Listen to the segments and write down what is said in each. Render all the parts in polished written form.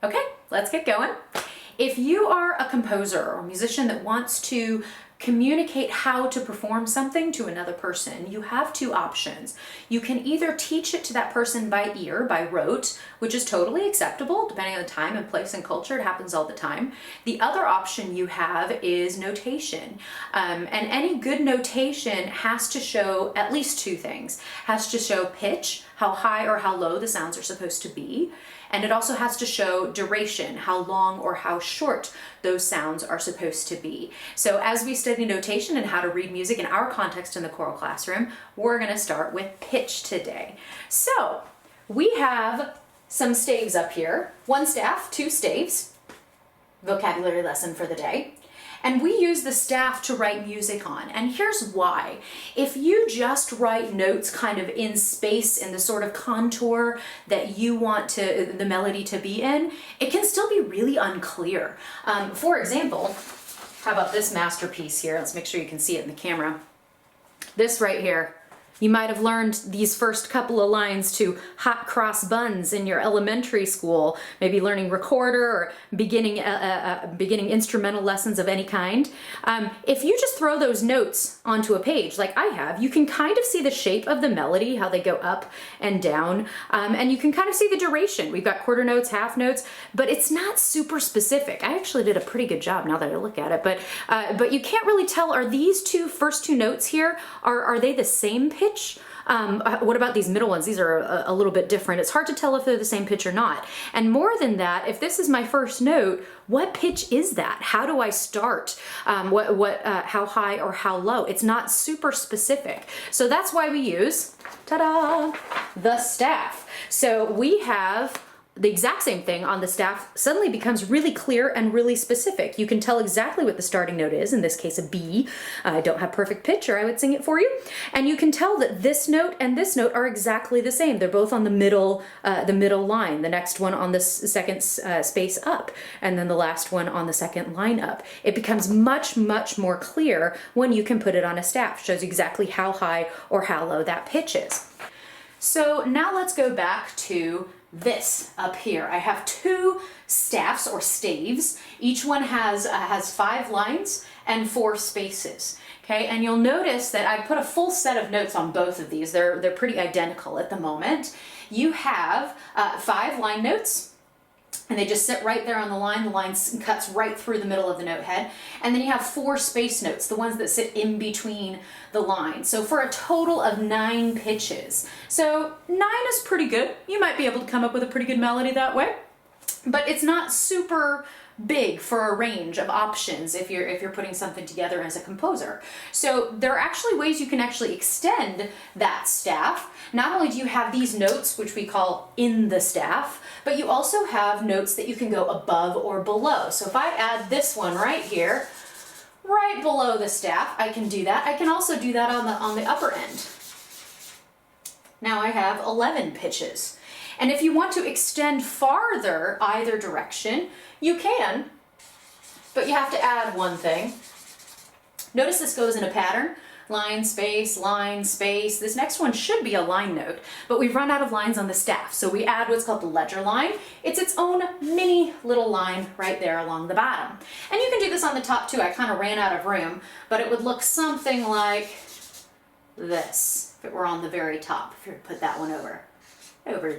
Okay, let's get going. If you are a composer or musician that wants to communicate how to perform something to another person, you have two options. You can either teach it to that person by ear, by rote, which is totally acceptable depending on the time and place and culture. It happens all the time. The other option you have is notation. And any good notation has to show at least two things. Has to show pitch, how high or how low the sounds are supposed to be. And it also has to show duration, how long or how short those sounds are supposed to be. So as we study notation and how to read music in our context in the choral classroom, we're going to start with pitch today. So we have some staves up here, one staff, two staves, vocabulary lesson for the day. And we use the staff to write music on. And here's why. If you just write notes kind of in space in the sort of contour that you want the melody to be in, it can still be really unclear. For example, how about this masterpiece here? Let's make sure you can see it in the camera. This right here. You might have learned these first couple of lines to hot cross buns in your elementary school, maybe learning recorder or beginning instrumental lessons of any kind. If you just throw those notes onto a page like I have, you can kind of see the shape of the melody, how they go up and down, and you can kind of see the duration. We've got quarter notes, half notes, but it's not super specific. I actually did a pretty good job now that I look at it, but you can't really tell, are these first two notes here, are they the same pitch? What about these middle ones? These are a little bit different. It's hard to tell if they're the same pitch or not. And more than that, if this is my first note, what pitch is that? How do I start? How high or how low? It's not super specific. So that's why we use, ta-da, the staff. So we have the exact same thing on the staff suddenly becomes really clear and really specific. You can tell exactly what the starting note is, in this case a B. I don't have perfect pitch or I would sing it for you. And you can tell that this note and this note are exactly the same. They're both on the middle line, the next one on the second space up, and then the last one on the second line up. It becomes much, much more clear when you can put it on a staff. Shows exactly how high or how low that pitch is. So now let's go back to this up here. I have two staffs or staves. Each one has 5 lines and 4 spaces. Okay, and you'll notice that I put a full set of notes on both of these. They're pretty identical at the moment. You have 5 line notes, and they just sit right there on the line. The line cuts right through the middle of the note head. And then you have 4 space notes, the ones that sit in between the lines. So for a total of 9 pitches. So 9 is pretty good. You might be able to come up with a pretty good melody that way. But it's not super big for a range of options if you're putting something together as a composer. So there are actually ways you can actually extend that staff. Not only do you have these notes, which we call in the staff, but you also have notes that you can go above or below. So if I add this one right here, right below the staff, I can do that. I can also do that on the upper end. Now I have 11 pitches. And if you want to extend farther either direction, you can, but you have to add one thing. Notice this goes in a pattern. Line, space, line, space. This next one should be a line note, but we've run out of lines on the staff, so we add what's called the ledger line. It's its own mini little line right there along the bottom. And you can do this on the top too. I kind of ran out of room, but it would look something like this if it were on the very top, if you were to put that one over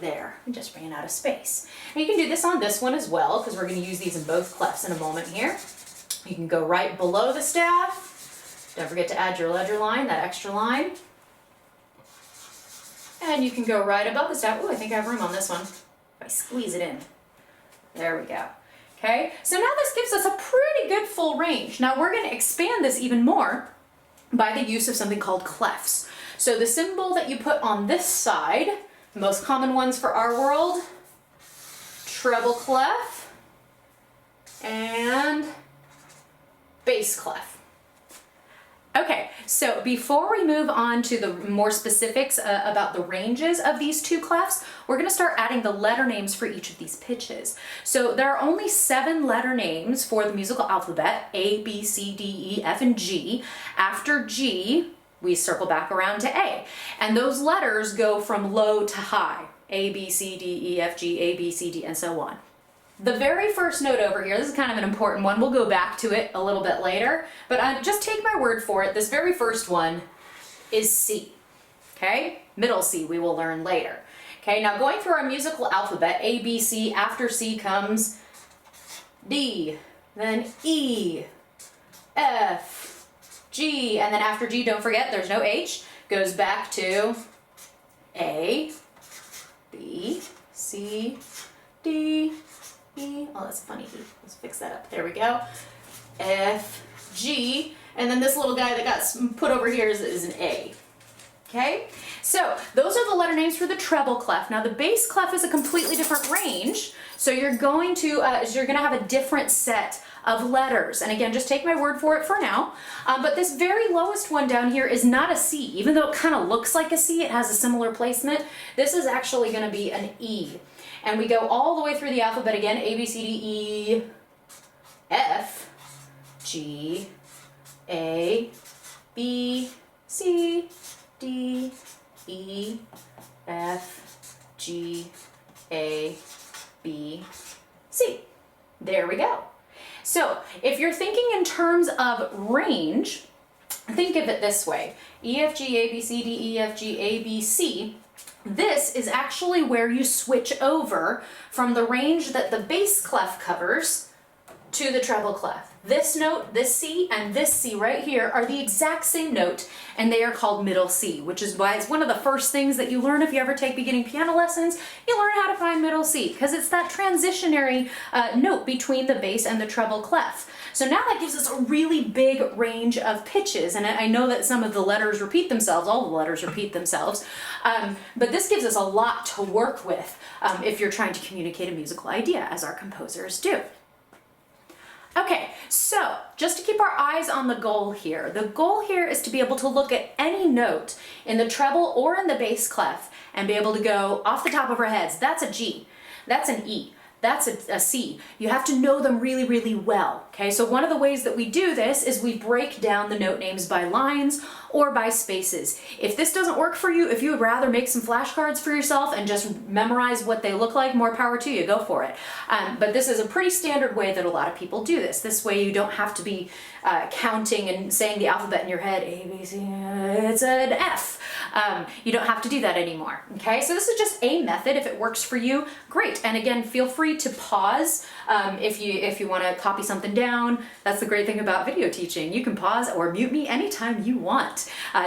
there. We just ran out of space. And you can do this on this one as well, because we're going to use these in both clefs in a moment here. You can go right below the staff. Don't forget to add your ledger line, that extra line. And you can go right above the staff. Oh, I think I have room on this one. If I squeeze it in. There we go. Okay, so now this gives us a pretty good full range. Now we're going to expand this even more by the use of something called clefs. So the symbol that you put on this side, the most common ones for our world, treble clef and bass clef. Okay, so before we move on to the more specifics about the ranges of these two clefs, we're going to start adding the letter names for each of these pitches. So there are only 7 letter names for the musical alphabet, A, B, C, D, E, F, and G. After G, we circle back around to A. And those letters go from low to high. A, B, C, D, E, F, G, A, B, C, D, and so on. the very first note over here, this is kind of an important one. We'll go back to it a little bit later, but just take my word for it. This very first one is C, okay? Middle C we will learn later. Okay, now going through our musical alphabet, A, B, C, after C comes D, then E, F, G, and then after G, don't forget, there's no H, goes back to A, B, C, D, E, oh that's a funny E, let's fix that up, there we go, F, G, and then this little guy that got put over here is an A. Okay, so those are the letter names for the treble clef. Now the bass clef is a completely different range, so you're going to have a different set of letters. And again, just take my word for it for now. But this very lowest one down here is not a C, even though it kind of looks like a C. It has a similar placement. This is actually going to be an E, and we go all the way through the alphabet again: A, B, C, D, E, F, G, A, B, C, D, E, F, G, A, B, C. There we go. So if you're thinking in terms of range, think of it this way. E, F, G, A, B, C, D, E, F, G, A, B, C. This is actually where you switch over from the range that the bass clef covers to the treble clef. This note, this C, and this C right here are the exact same note, and they are called middle C, which is why it's one of the first things that you learn if you ever take beginning piano lessons. You learn how to find middle C, because it's that transitionary note between the bass and the treble clef. So now that gives us a really big range of pitches, and I know that some of the letters repeat themselves, all the letters repeat themselves, but this gives us a lot to work with if you're trying to communicate a musical idea, as our composers do. Okay, so just to keep our eyes on the goal here, the goal here is to be able to look at any note in the treble or in the bass clef and be able to go off the top of our heads, that's a G, that's an E, that's a C. You have to know them really, really well, okay? So one of the ways that we do this is we break down the note names by lines or by spaces. If this doesn't work for you, if you would rather make some flashcards for yourself and just memorize what they look like, more power to you, go for it. But this is a pretty standard way that a lot of people do this. This way you don't have to be counting and saying the alphabet in your head, A, B, C, it's an F. You don't have to do that anymore, okay? So this is just a method. If it works for you, great. And again, feel free to pause if you want to copy something down. That's the great thing about video teaching. You can pause or mute me anytime you want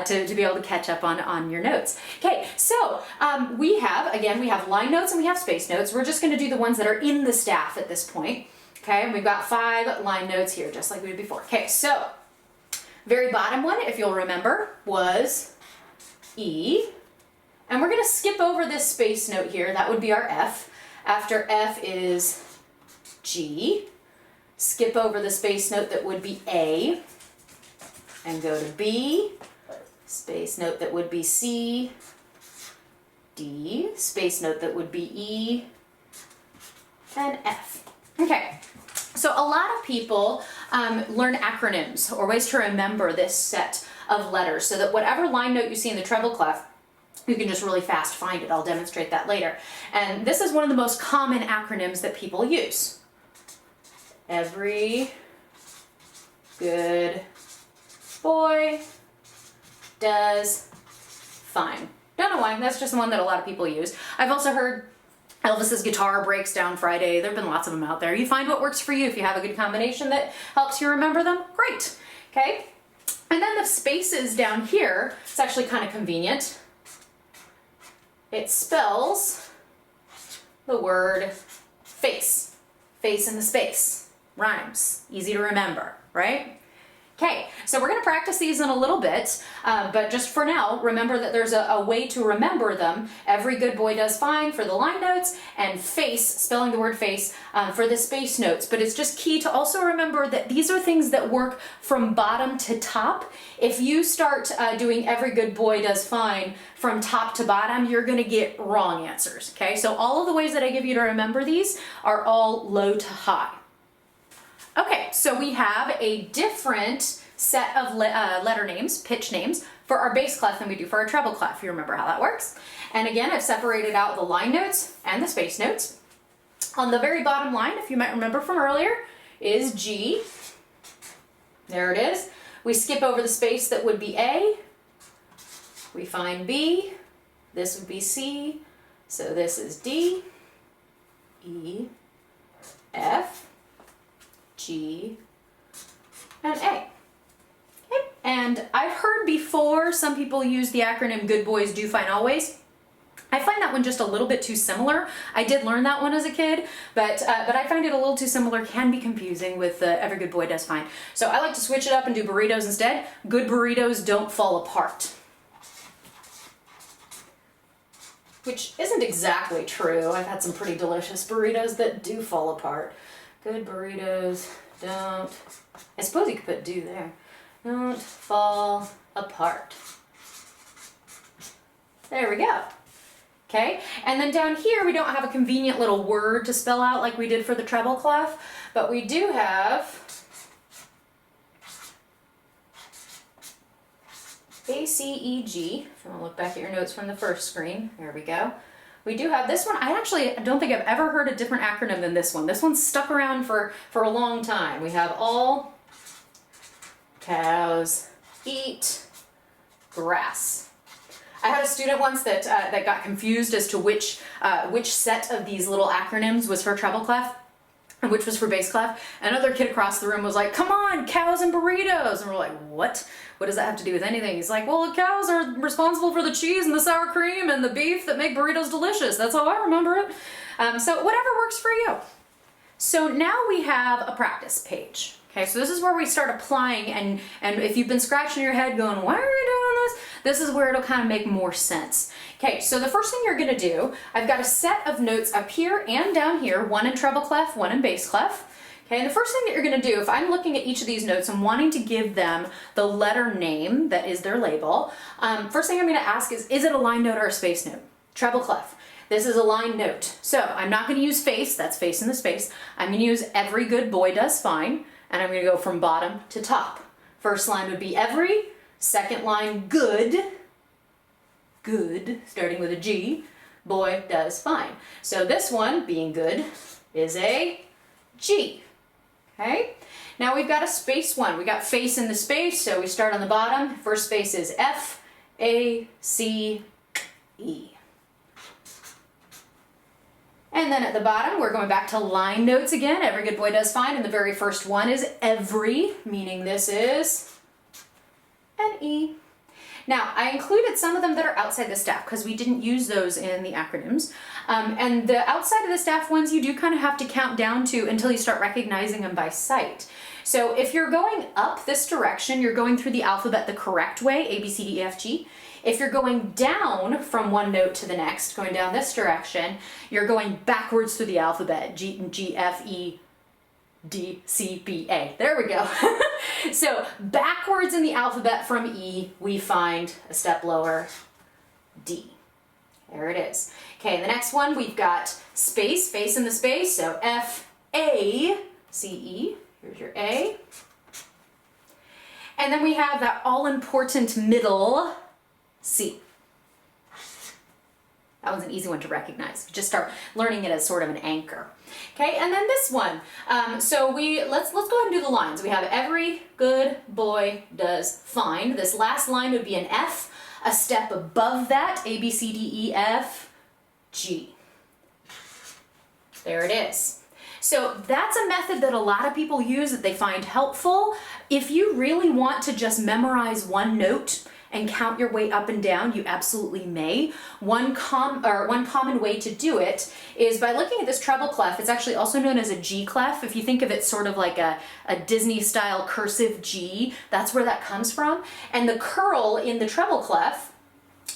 to be able to catch up on your notes. Okay, so we have line notes and we have space notes. We're just going to do the ones that are in the staff at this point. Okay, and we've got 5 line notes here, just like we did before. Okay, so very bottom one, if you'll remember, was E. And we're going to skip over this space note here. That would be our F. After F is G. Skip over the space note that would be A. And go to B. Space note that would be C. D. Space note that would be E. And F. Okay. So a lot of people learn acronyms or ways to remember this set of letters so that whatever line note you see in the treble clef, you can just really fast find it. I'll demonstrate that later. And this is one of the most common acronyms that people use. Every good boy does fine. Don't know why, that's just the one that a lot of people use. I've also heard Elvis's guitar breaks down Friday. There have been lots of them out there. You find what works for you. If you have a good combination that helps you remember them, great. Okay? And then the spaces down here, it's actually kind of convenient. It spells the word face. Face in the space. Rhymes. Easy to remember, right? Okay, so we're going to practice these in a little bit, but just for now, remember that there's a way to remember them. Every good boy does fine for the line notes, and face, spelling the word face, for the space notes. But it's just key to also remember that these are things that work from bottom to top. If you start doing every good boy does fine from top to bottom, you're going to get wrong answers, okay? So all of the ways that I give you to remember these are all low to high. Okay, so we have a different set of letter names, pitch names, for our bass clef than we do for our treble clef. You remember how that works? And again, I've separated out the line notes and the space notes. On the very bottom line, if you might remember from earlier, is G. There it is. We skip over the space that would be A. We find B. This would be C. So this is D, E, F, G, and A. Okay. And I've heard before some people use the acronym Good Boys Do Fine Always. I find that one just a little bit too similar. I did learn that one as a kid, but I find it a little too similar, can be confusing with Every Good Boy Does Fine. So I like to switch it up and do burritos instead. Good burritos don't fall apart. Which isn't exactly true. I've had some pretty delicious burritos that do fall apart. Good burritos don't, I suppose you could put do there, don't fall apart. There we go. Okay, and then down here we don't have a convenient little word to spell out like we did for the treble clef, but we do have A, C, E, G. If you want to look back at your notes from the first screen, there we go. We do have this one. I actually don't think I've ever heard a different acronym than this one. This one's stuck around for a long time. We have all cows eat grass. I had a student once that got confused as to which set of these little acronyms was for treble clef and which was for bass clef. Another kid across the room was like, "Come on, cows and burritos." And we're like, "What? What does that have to do with anything?" He's like, "Well, the cows are responsible for the cheese and the sour cream and the beef that make burritos delicious. That's how I remember it." So whatever works for you. So now we have a practice page. Okay, so this is where we start applying, and if you've been scratching your head going, "Why are we doing this?" This is where it'll kind of make more sense. Okay, so the first thing you're gonna do, I've got a set of notes up here and down here, one in treble clef, one in bass clef. Okay, and the first thing that you're gonna do, if I'm looking at each of these notes and wanting to give them the letter name that is their label, first thing I'm gonna ask is it a line note or a space note? Treble clef. This is a line note. So I'm not gonna use face, that's face in the space. I'm gonna use Every Good Boy Does Fine, and I'm gonna go from bottom to top. First line would be every, second line good, starting with a G, boy does fine. So this one, being good, is a G. Okay? Now we've got a space one. We got face in the space, so we start on the bottom. First space is F, A, C, E. And then at the bottom, we're going back to line notes again. Every Good Boy Does Fine, and the very first one is every, meaning this is an E. Now, I included some of them that are outside the staff because we didn't use those in the acronyms. And the outside of the staff ones, you do kind of have to count down to until you start recognizing them by sight. So if you're going up this direction, you're going through the alphabet the correct way, A, B, C, D, E, F, G. If you're going down from one note to the next, going down this direction, you're going backwards through the alphabet, G, F, E, D, C, B, A. There we go. So backwards in the alphabet from E, we find a step lower, D. There it is. Okay, the next one, we've got space, face in the space, so F, A, C, E. Here's your A. And then we have that all-important middle, C. That one's an easy one to recognize. Just start learning it as sort of an anchor. Okay, and then this one. So let's go ahead and do the lines. We have Every Good Boy Does Fine. This last line would be an F. A step above that, A, B, C, D, E, F, G. There it is. So that's a method that a lot of people use that they find helpful. If you really want to just memorize one note and count your way up and down, you absolutely may. One common way to do it is by looking at this treble clef. It's actually also known as a G clef. If you think of it sort of like a Disney style cursive G, that's where that comes from. And the curl in the treble clef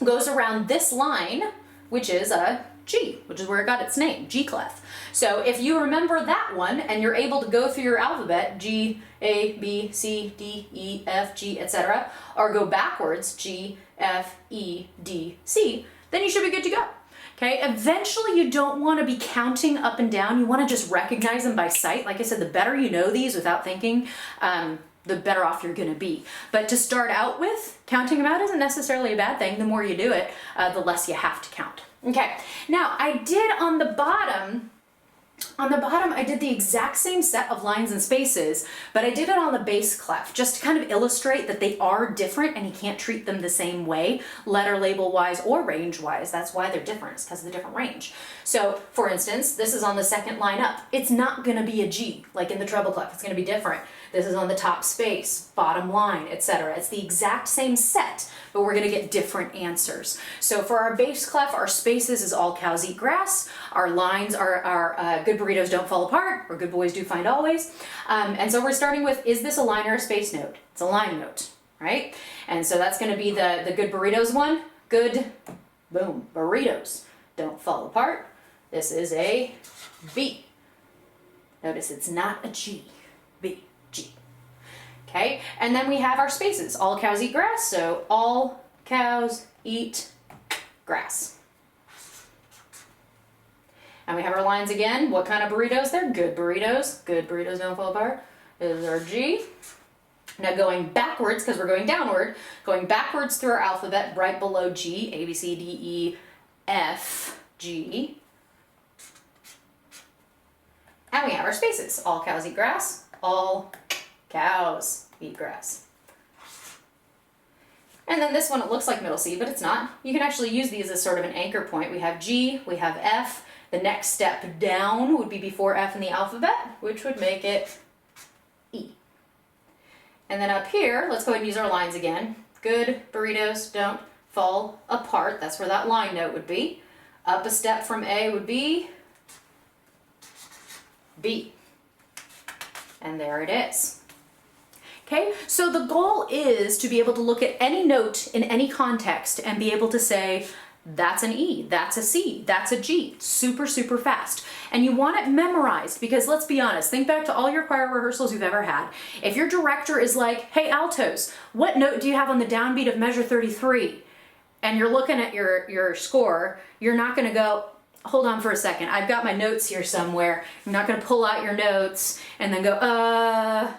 goes around this line, which is a G, which is where it got its name, G clef. So if you remember that one and you're able to go through your alphabet, G, A, B, C, D, E, F, G, etc., or go backwards, G, F, E, D, C, then you should be good to go. Okay, eventually you don't want to be counting up and down. You want to just recognize them by sight. Like I said, the better you know these without thinking, the better off you're going to be. But to start out with, counting them out isn't necessarily a bad thing. The more you do it, the less you have to count. Okay, now I did on the bottom On the bottom, I did the exact same set of lines and spaces, but I did it on the bass clef just to kind of illustrate that they are different and you can't treat them the same way, letter label wise or range wise. That's why they're different, it's because of the different range. So for instance, this is on the second line up. It's not gonna be a G like in the treble clef, it's gonna be different. This is on the top space, bottom line, etc. It's the exact same set, but we're gonna get different answers. So for our bass clef, our spaces is all cows eat grass. Our lines are good burritos don't fall apart, or good boys do find always. And so we're starting with, is this a line or a space note? It's a line note, right? And so that's gonna be the good burritos one. Good, boom, burritos don't fall apart. This is a B. Notice it's not a G, B. G. Okay, and then we have our spaces. All cows eat grass, so all cows eat grass. And we have our lines again. What kind of burritos? They're good burritos. Good burritos don't fall apart. This is our G. Now going backwards, because we're going downward, going backwards through our alphabet, right below G, A, B, C, D, E, F, G. And we have our spaces. All cows eat grass. All cows eat grass. And then this one, it looks like middle C, but it's not. You can actually use these as sort of an anchor point. We have G, we have F. The next step down would be before F in the alphabet, which would make it E. And then up here, let's go ahead and use our lines again. Good burritos don't fall apart. That's where that line note would be. Up a step from A would be B. And there it is. Okay, so the goal is to be able to look at any note in any context and be able to say, that's an E, that's a C, that's a G, super, super fast. And you want it memorized because let's be honest, think back to all your choir rehearsals you've ever had. If your director is like, hey altos, what note do you have on the downbeat of measure 33? And you're looking at your score, you're not gonna go, hold on for a second, I've got my notes here somewhere. You're not gonna pull out your notes and then go,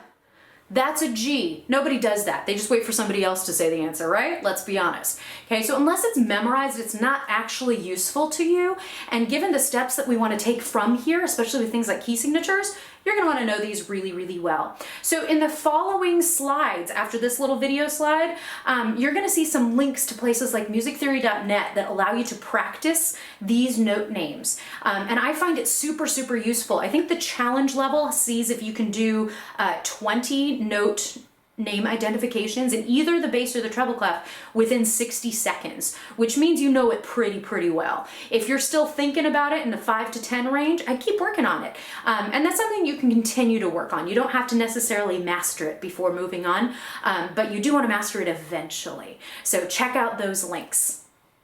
that's a G. Nobody does that. They just wait for somebody else to say the answer, right? Let's be honest. Okay, so unless it's memorized, it's not actually useful to you. And given the steps that we want to take from here, especially with things like key signatures, you're going to want to know these really, really well. So in the following slides, after this little video slide, you're going to see some links to places like musictheory.net that allow you to practice these note names. And I find it super, super useful. I think the challenge level sees if you can do 20 note name identifications in either the bass or the treble clef within 60 seconds, which means you know it pretty well. If you're still thinking about it in the 5 to 10 range, I'd keep working on it. And that's something you can continue to work on. You don't have to necessarily master it before moving on, but you do want to master it eventually. So check out those links.